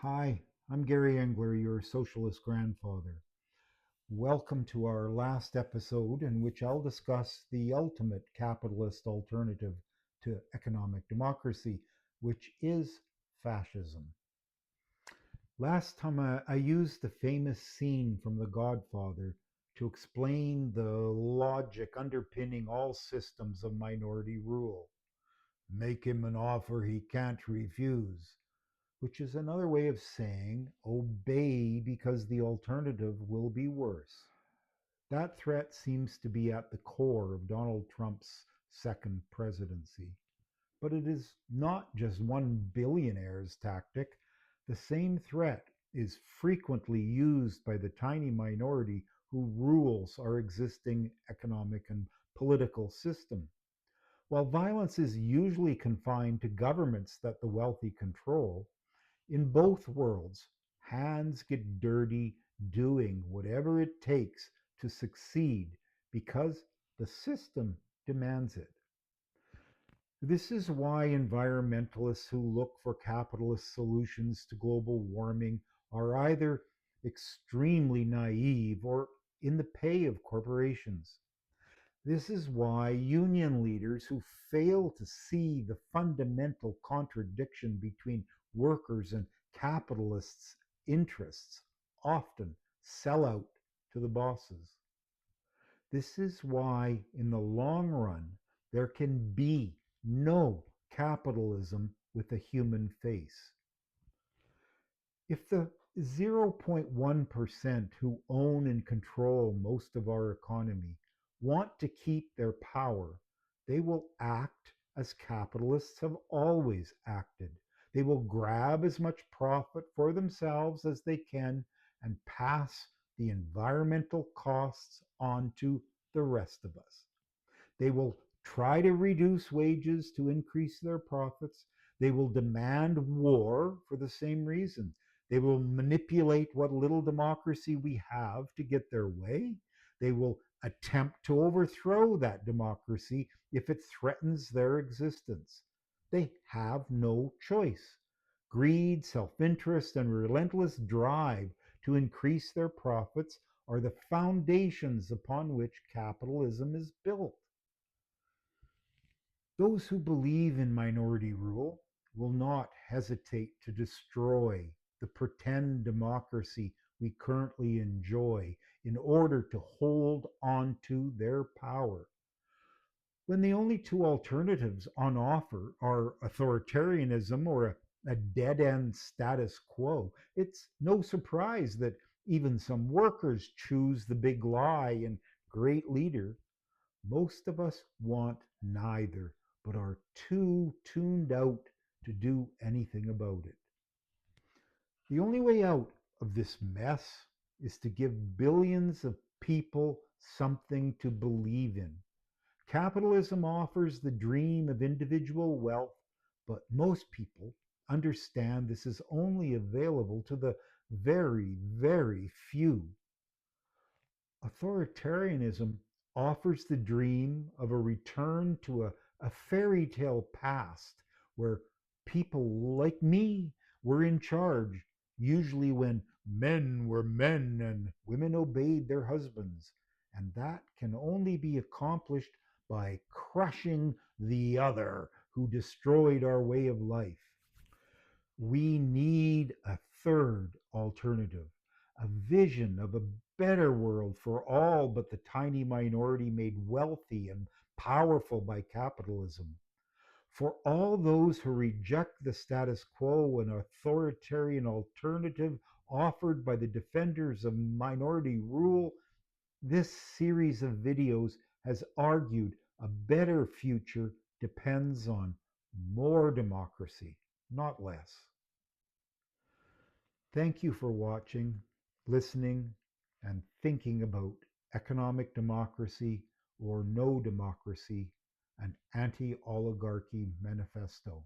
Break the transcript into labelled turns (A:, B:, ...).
A: Hi, I'm Gary Engler, your socialist grandfather. Welcome to our last episode, in which I'll discuss the ultimate capitalist alternative to economic democracy, which is fascism. Last time I used the famous scene from The Godfather to explain the logic underpinning all systems of minority rule. Make him an offer he can't refuse, which is another way of saying obey because the alternative will be worse. That threat seems to be at the core of Donald Trump's second presidency. But it is not just one billionaire's tactic. The same threat is frequently used by the tiny minority who rules our existing economic and political system. While violence is usually confined to governments that the wealthy control, in both worlds, hands get dirty doing whatever it takes to succeed because the system demands it. This is why environmentalists who look for capitalist solutions to global warming are either extremely naive or in the pay of corporations. This is why union leaders who fail to see the fundamental contradiction between workers' and capitalists' interests often sell out to the bosses. This is why, in the long run, there can be no capitalism with a human face. If the 0.1% who own and control most of our economy want to keep their power, they will act as capitalists have always acted. They will grab as much profit for themselves as they can and pass the environmental costs on to the rest of us. They will try to reduce wages to increase their profits. They will demand war for the same reason. They will manipulate what little democracy we have to get their way. They will attempt to overthrow that democracy if it threatens their existence. They have no choice. Greed, self interest, and relentless drive to increase their profits are the foundations upon which capitalism is built. Those who believe in minority rule will not hesitate to destroy the pretend democracy we currently enjoy in order to hold on to their power. When the only two alternatives on offer are authoritarianism or a dead end status quo, it's no surprise that even some workers choose the big lie and great leader. Most of us want neither, but are too tuned out to do anything about it. The only way out of this mess is to give billions of people something to believe in. Capitalism offers the dream of individual wealth, but most people understand this is only available to the very, very few. Authoritarianism offers the dream of a return to a fairy tale past where people like me were in charge, usually when men were men and women obeyed their husbands. And that can only be accomplished by crushing the other who destroyed our way of life. We need a third alternative, a vision of a better world for all but the tiny minority made wealthy and powerful by capitalism. For all those who reject the status quo, an authoritarian alternative offered by the defenders of minority rule, this series of videos has argued a better future depends on more democracy, not less. Thank you for watching, listening, and thinking about economic democracy or no democracy, an anti oligarchy manifesto.